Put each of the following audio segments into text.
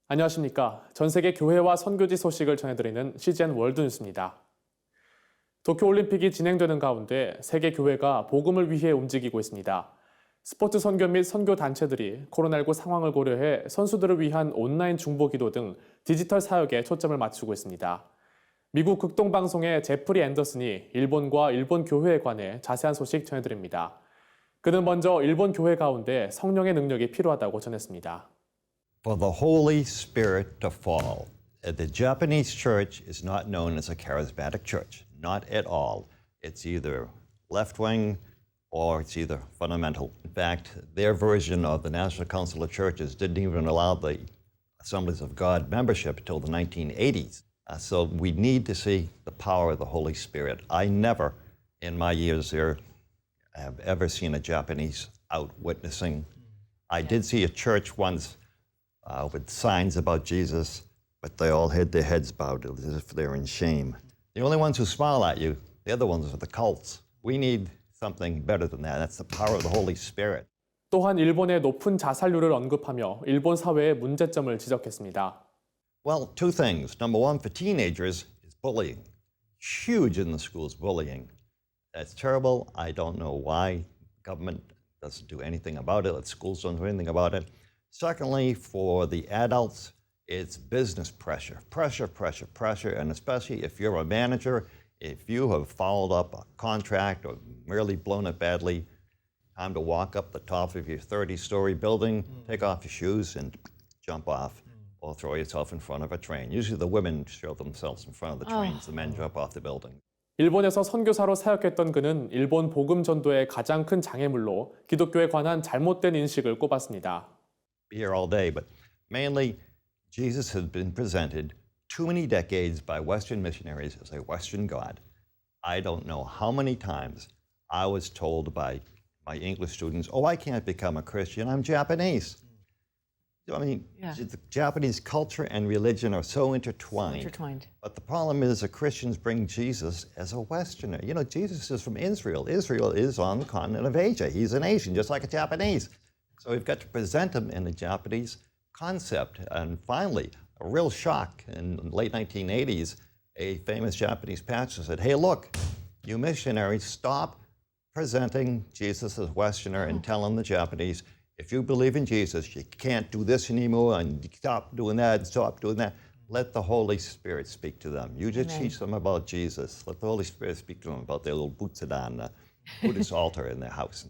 안녕하십니까. 전 세계 교회와 선교지 소식을 전해드리는 CGN 월드뉴스입니다. 도쿄올림픽이 진행되는 가운데 세계 교회가 복음을 위해 움직이고 있습니다. 스포츠 선교 및 선교 단체들이 코로나19 상황을 고려해 선수들을 위한 온라인 중보 기도 등 디지털 사역에 초점을 맞추고 있습니다. 미국 극동방송의 제프리 앤더슨이 일본과 일본 교회에 관해 자세한 소식 전해드립니다. 그는 먼저 일본 교회 가운데 성령의 능력이 필요하다고 전했습니다. For the Holy Spirit to fall. The Japanese church is not known as a charismatic church, not at all. It's either left-wing or it's either fundamental. In fact, their version of the National Council of Churches didn't even allow the Assemblies of God membership until the 1980s. So we need to see the power of the Holy Spirit. I never, in my years there, have ever seen a Japanese out witnessing. I did see a church once with signs about Jesus, but they all had their heads bowed as if they're in shame. The only ones who smile at you, the other ones are the cults. We need something better than that. That's the power of the Holy Spirit. 또한 일본의 높은 자살률을 언급하며 일본 사회의 문제점을 지적했습니다. Well, two things. Number one, for teenagers, is bullying. Huge in the schools, bullying. That's terrible. I don't know why government doesn't do anything about it. The schools don't do anything about it. Secondly, for the adults, it's business pressure. Pressure. And especially if you're a manager, if you have fouled up a contract or merely blown it badly, time to walk up the top of your 30-story building, take off your shoes and jump off, or throw yourself in front of a train. Usually the women throw themselves in front of the trains, the men jump off the building. 일본에서 선교사로 사역했던 그는 일본 복음 전도의 가장 큰 장애물로 기독교에 관한 잘못된 인식을 꼽았습니다. Be here all day, but mainly Jesus has been presented too many decades by Western missionaries as a Western God. I don't know how many times I was told by my English students, oh, I can't become a Christian, I'm Japanese. I mean, the Japanese culture and religion are so intertwined. But the problem is that Christians bring Jesus as a Westerner. You know, Jesus is from Israel. Israel is on the continent of Asia. He's an Asian, just like a Japanese. So we've got to present him in the Japanese concept. And finally, a real shock in the late 1980s, a famous Japanese pastor said, hey, look, you missionaries, stop presenting Jesus as Westerner and telling the Japanese, if you believe in Jesus, you can't do this anymore and stop doing that and stop doing that. Let the Holy Spirit speak to them. You just teach them about Jesus. Let the Holy Spirit speak to them about their little Butsudan, Buddhist altar in their house.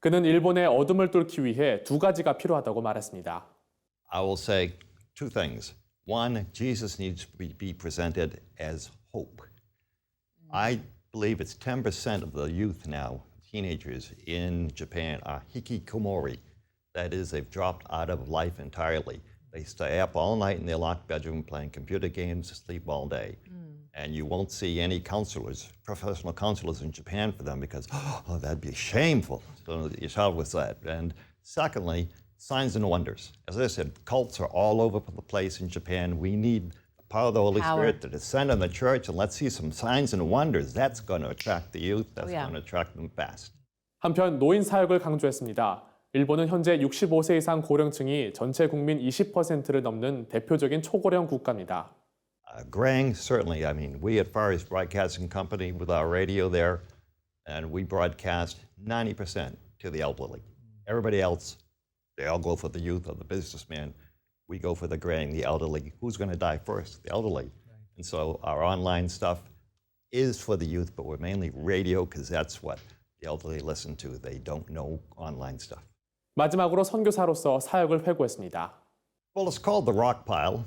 그는 일본의 어둠을 뚫기 위해 두 가지가 필요하다고 말했습니다. I will say two things. One, Jesus needs to be presented as hope. I believe it's 10% of the youth now, teenagers in Japan, are hikikomori. That is, they've dropped out of life entirely. They stay up all night in their locked bedroom playing computer games, sleep all day. And you won't see any counselors, professional counselors in Japan for them because, oh, that'd be shameful. So your child was that. And secondly, signs and wonders. As I said, cults are all over the place in Japan. We need the power of the Holy Spirit to descend on the church, and let's see some signs and wonders. That's going to attract the youth. That's going to attract them fast. 한편 노인 사역을 강조했습니다. 일본은 현재 65세 이상 고령층이 전체 국민 20%를 넘는 대표적인 초고령 국가입니다. Graying, certainly. I mean, we at Far East Broadcasting Company with our radio there, and we broadcast 90% to the elderly. Everybody else, they all go for the youth or the businessman. We go for the graying, the elderly. Who's going to die first? The elderly. And so our online stuff is for the youth, but we're mainly radio because that's what the elderly listen to. They don't know online stuff. 마지막으로 선교사로서 사역을 회고했습니다. Well, it's called the Rock Pile.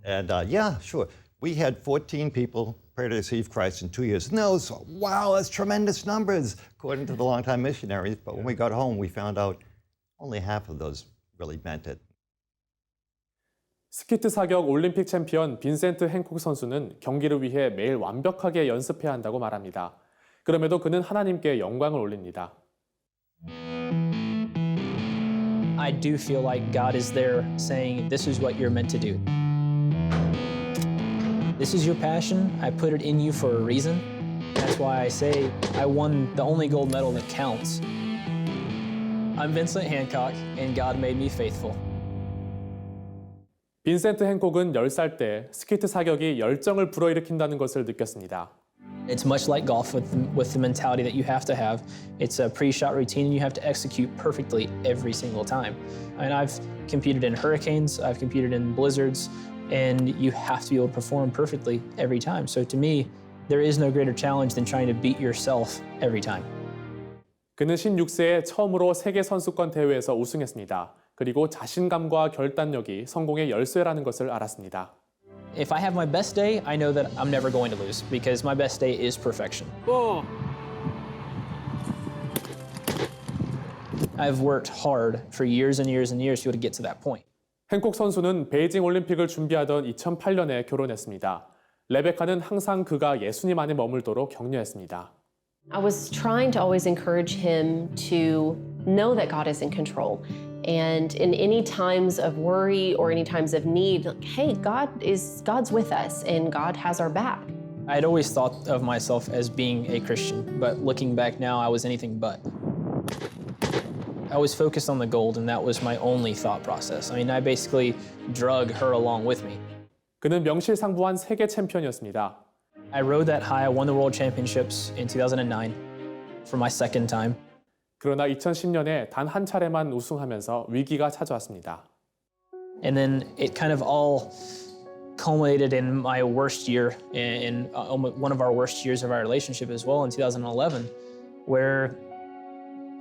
And yeah, sure. We had 14 people pray to receive Christ in 2 years. No, wow, that's tremendous numbers, according to the longtime missionaries. But when we got home, we found out only half of those really meant it. 스키트 사격 올림픽 챔피언 빈센트 행콕 선수는 경기를 위해 매일 완벽하게 연습해야 한다고 말합니다. 그럼에도 그는 하나님께 영광을 올립니다. I do feel like God is there saying, this is what you're meant to do. This is your passion. I put it in you for a reason. That's why I say I won the only gold medal that counts. I'm Vincent Hancock, and God made me faithful. 빈센트 행콕은 10살 때 스케이트 사격이 열정을 불어일으킨다는 것을 느꼈습니다. It's much like golf with the mentality that you have to have. It's a pre-shot routine and you have to execute perfectly every single time. And I've competed in hurricanes, I've competed in blizzards, and you have to be able to perform perfectly every time. So to me, there is no greater challenge than trying to beat yourself every time. 그는 16세에 처음으로 세계 선수권 대회에서 우승했습니다. 그리고 자신감과 결단력이 성공의 열쇠라는 것을 알았습니다. If I have my best day, I know that I'm never going to lose because my best day is perfection. I've worked hard for years and years and years to be able to get to that point. 행콕 선수는 베이징 올림픽을 준비하던 2008년에 결혼했습니다. 레베카는 항상 그가 예수님 안에 머물도록 격려했습니다. I was trying to always encourage him to know that God is in control. And in any times of worry or any times of need, like, hey, God's with us and God has our back. I'd always thought of myself as being a Christian, but looking back now, I was anything but. I was focused on the gold, and that was my only thought process. I mean, I basically drug her along with me. 그는 명실상부한 세계 챔피언이었습니다. I rode that high. I won the World Championships in 2009 for my second time. 그러나 2010년에 단 한 차례만 우승하면서 위기가 찾아왔습니다. And then it kind of all culminated in my worst year, in one of our worst years of our relationship as well in 2011, where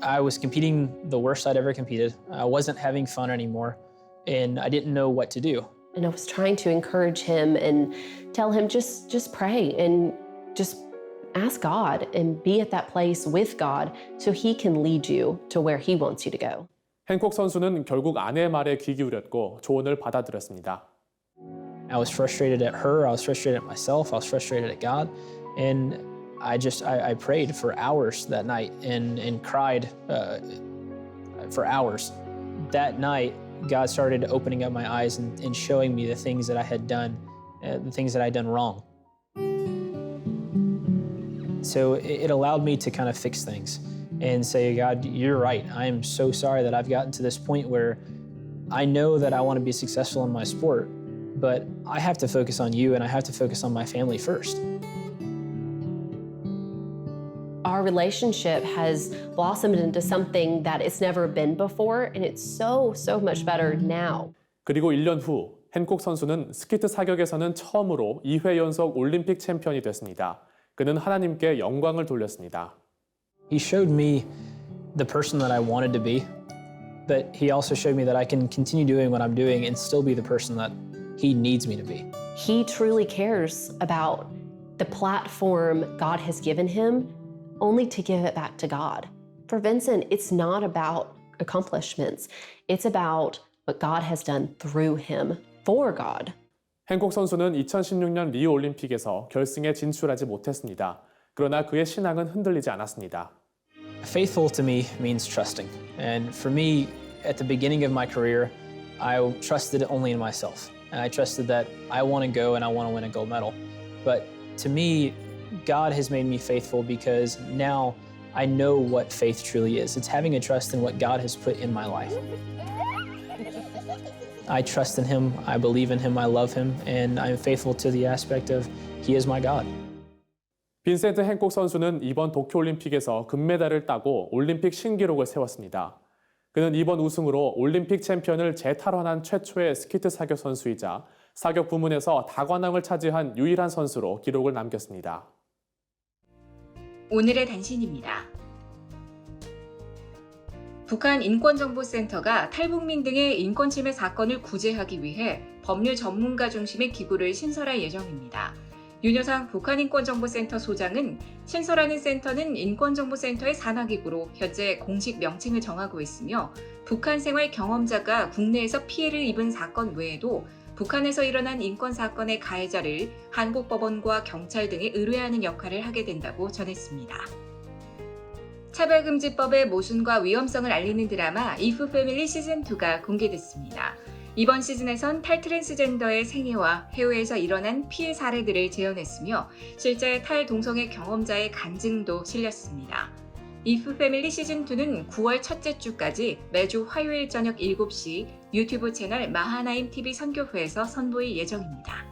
I was competing the worst I'd ever competed. I wasn't having fun anymore, and I didn't know what to do. And I was trying to encourage him and tell him just pray and just ask God and be at that place with God so he can lead you to where he wants you to go. 행콕 선수는 결국 아내의 말에 귀 기울였고 조언을 받아들였습니다. I was frustrated at her, I was frustrated at myself, I was frustrated at God, and I prayed for hours that night and cried for hours. That night, God started opening up my eyes and showing me the things that I had done, the things that I'd done wrong. So it allowed me to kind of fix things and say, God, you're right. I am so sorry that I've gotten to this point where I know that I want to be successful in my sport, but I have to focus on you and I have to focus on my family first. Our relationship has blossomed into something that it's never been before, and it's so much better now. 그리고 1년 후 행콕 선수는 스케이트 사격에서는 처음으로 2회 연속 올림픽 챔피언이 됐습니다. 그는 하나님께 영광을 돌렸습니다. He showed me the person that I wanted to be, but he also showed me that I can continue doing what I'm doing and still be the person that he needs me to be. He truly cares about the platform God has given him, only to give it back to God. For Vincent, it's not about accomplishments. It's about what God has done through him for God. 행콕 선수는 2016년 리우 올림픽에서 결승에 진출하지 못했습니다. 그러나 그의 신앙은 흔들리지 않았습니다. Faithful to me means trusting. And for me, at the beginning of my career, I trusted only in myself. And I trusted that I want to go and I want to win a gold medal. But to me, God has made me faithful because now I know what faith truly is. It's having a trust in what God has put in my life. I trust in Him, I believe in Him, I love Him, and I'm faithful to the aspect of He is my God. 빈센트 행콕 선수는 이번 도쿄올림픽에서 금메달을 따고 올림픽 신기록을 세웠습니다. 그는 이번 우승으로 올림픽 챔피언을 재탈환한 최초의 스케이트 사격 선수이자 사격 부문에서 다관왕을 차지한 유일한 선수로 기록을 남겼습니다. 오늘의 단신입니다. 북한 인권정보센터가 탈북민 등의 인권침해 사건을 구제하기 위해 법률 전문가 중심의 기구를 신설할 예정입니다. 윤여상 북한인권정보센터 소장은 신설하는 센터는 인권정보센터의 산하기구로 현재 공식 명칭을 정하고 있으며 북한 생활 경험자가 국내에서 피해를 입은 사건 외에도 북한에서 일어난 인권사건의 가해자를 한국 법원과 경찰 등에 의뢰하는 역할을 하게 된다고 전했습니다. 차별금지법의 모순과 위험성을 알리는 드라마 이프 패밀리 시즌2가 공개됐습니다. 이번 시즌에선 탈트랜스젠더의 생애와 해외에서 일어난 피해 사례들을 재현했으며 실제 탈동성애 경험자의 간증도 실렸습니다. If 패밀리 시즌2는 9월 첫째 주까지 매주 화요일 저녁 7시 유튜브 채널 마하나임 TV 선교회에서 선보일 예정입니다.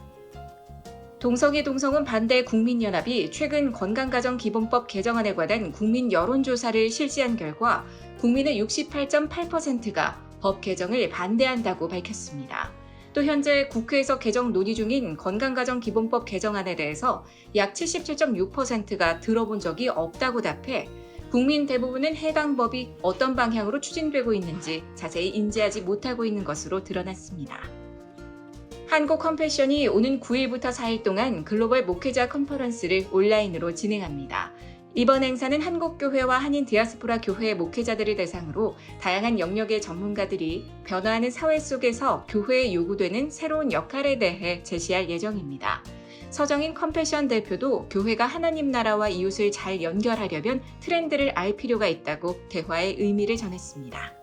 동성애 동성혼 반대 국민연합이 최근 건강가정기본법 개정안에 관한 국민 여론조사를 실시한 결과 국민의 68.8%가 법 개정을 반대한다고 밝혔습니다. 또 현재 국회에서 개정 논의 중인 건강가정기본법 개정안에 대해서 약 77.6%가 들어본 적이 없다고 답해 국민 대부분은 해당 법이 어떤 방향으로 추진되고 있는지 자세히 인지하지 못하고 있는 것으로 드러났습니다. 한국 컴패션이 오는 9일부터 4일 동안 글로벌 목회자 컨퍼런스를 온라인으로 진행합니다. 이번 행사는 한국교회와 한인 디아스포라 교회 목회자들을 대상으로 다양한 영역의 전문가들이 변화하는 사회 속에서 교회에 요구되는 새로운 역할에 대해 제시할 예정입니다. 서정인 컴패션 대표도 교회가 하나님 나라와 이웃을 잘 연결하려면 트렌드를 알 필요가 있다고 대화의 의미를 전했습니다.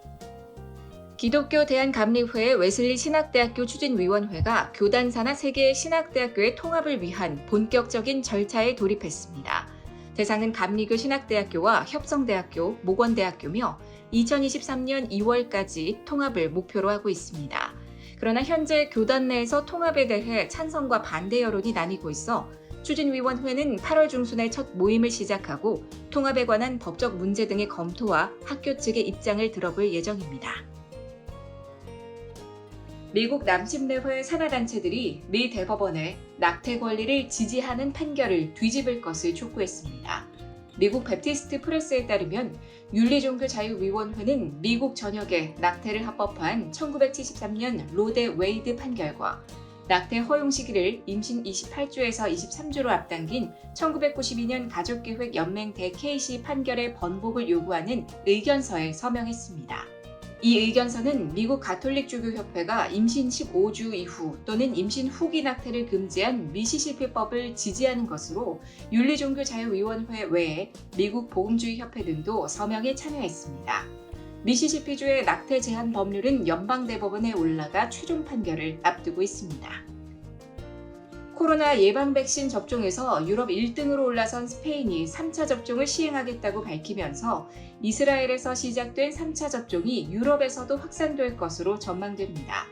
기독교 대한감리회 웨슬리 신학대학교 추진위원회가 교단 산하 3개의 신학대학교의 통합을 위한 본격적인 절차에 돌입했습니다. 대상은 감리교 신학대학교와 협성대학교, 목원대학교며 2023년 2월까지 통합을 목표로 하고 있습니다. 그러나 현재 교단 내에서 통합에 대해 찬성과 반대 여론이 나뉘고 있어 추진위원회는 8월 중순에 첫 모임을 시작하고 통합에 관한 법적 문제 등의 검토와 학교 측의 입장을 들어볼 예정입니다. 미국 남침내회 산하단체들이 미 대법원의 낙태 권리를 지지하는 판결을 뒤집을 것을 촉구했습니다. 미국 베프티스트 프레스에 따르면 윤리종교자유위원회는 미국 전역에 낙태를 합법화한 1973년 로데 웨이드 판결과 낙태 허용 시기를 임신 28주에서 23주로 앞당긴 1992년 가족계획연맹 대-KC 판결의 번복을 요구하는 의견서에 서명했습니다. 이 의견서는 미국 가톨릭주교협회가 임신 15주 이후 또는 임신 후기 낙태를 금지한 미시시피법을 지지하는 것으로 윤리종교자유위원회 외에 미국 복음주의협회 등도 서명에 참여했습니다. 미시시피주의 낙태 제한 법률은 연방대법원에 올라가 최종 판결을 앞두고 있습니다. 코로나 예방 백신 접종에서 유럽 1등으로 올라선 스페인이 3차 접종을 시행하겠다고 밝히면서 이스라엘에서 시작된 3차 접종이 유럽에서도 확산될 것으로 전망됩니다.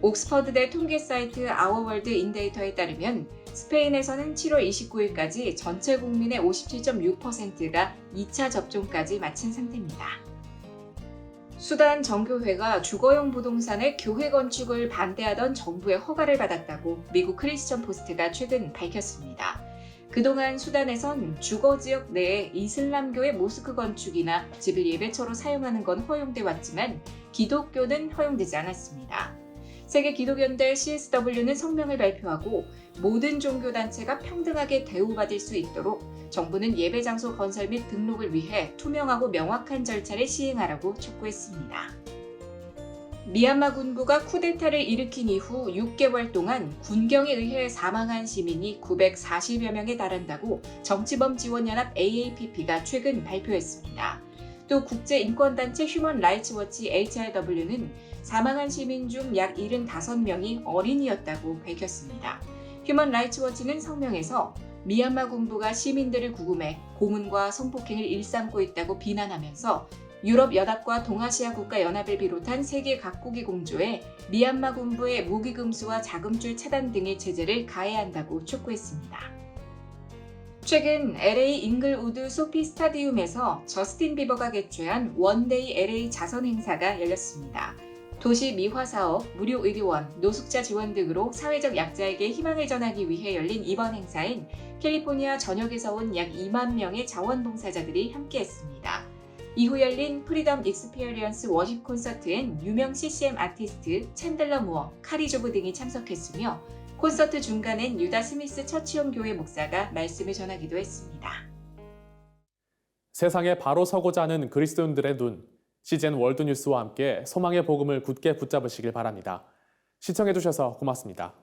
옥스퍼드대 통계 사이트 아워월드 인데이터에 따르면 스페인에서는 7월 29일까지 전체 국민의 57.6%가 2차 접종까지 마친 상태입니다. 수단 정교회가 주거용 부동산의 교회 건축을 반대하던 정부의 허가를 받았다고 미국 크리스천 포스트가 최근 밝혔습니다. 그동안 수단에선 주거지역 내에 이슬람교의 모스크 건축이나 집을 예배처로 사용하는 건 허용돼 왔지만 기독교는 허용되지 않았습니다. 세계 기독연대 CSW는 성명을 발표하고 모든 종교단체가 평등하게 대우받을 수 있도록 정부는 예배장소 건설 및 등록을 위해 투명하고 명확한 절차를 시행하라고 촉구했습니다. 미얀마 군부가 쿠데타를 일으킨 이후 6개월 동안 군경에 의해 사망한 시민이 940여 명에 달한다고 정치범 지원연합 AAPP가 최근 발표했습니다. 또 국제인권단체 휴먼 라이츠 워치 HRW는 사망한 시민 중 약 75명이 어린이였다고 밝혔습니다. 휴먼 라이츠 워치는 성명에서 미얀마 군부가 시민들을 구금해 고문과 성폭행을 일삼고 있다고 비난하면서 유럽연합과 동아시아 국가연합을 비롯한 세계 각국이 공조해 미얀마 군부의 무기 금수와 자금줄 차단 등의 제재를 가해야 한다고 촉구했습니다. 최근 LA 잉글우드 소피 스타디움에서 저스틴 비버가 개최한 원데이 LA 자선 행사가 열렸습니다. 도시 미화 사업, 무료 의료원, 노숙자 지원 등으로 사회적 약자에게 희망을 전하기 위해 열린 이번 행사엔 캘리포니아 전역에서 온 약 2만 명의 자원봉사자들이 함께했습니다. 이후 열린 프리덤 익스피리언스 워십 콘서트엔 유명 CCM 아티스트 챈들러 무어, 카리 조브 등이 참석했으며 콘서트 중간엔 유다 스미스 처치홈 교회 목사가 말씀을 전하기도 했습니다. 세상에 바로 서고자 하는 그리스도인들의 눈, CGN 월드뉴스와 함께 소망의 복음을 굳게 붙잡으시길 바랍니다. 시청해주셔서 고맙습니다.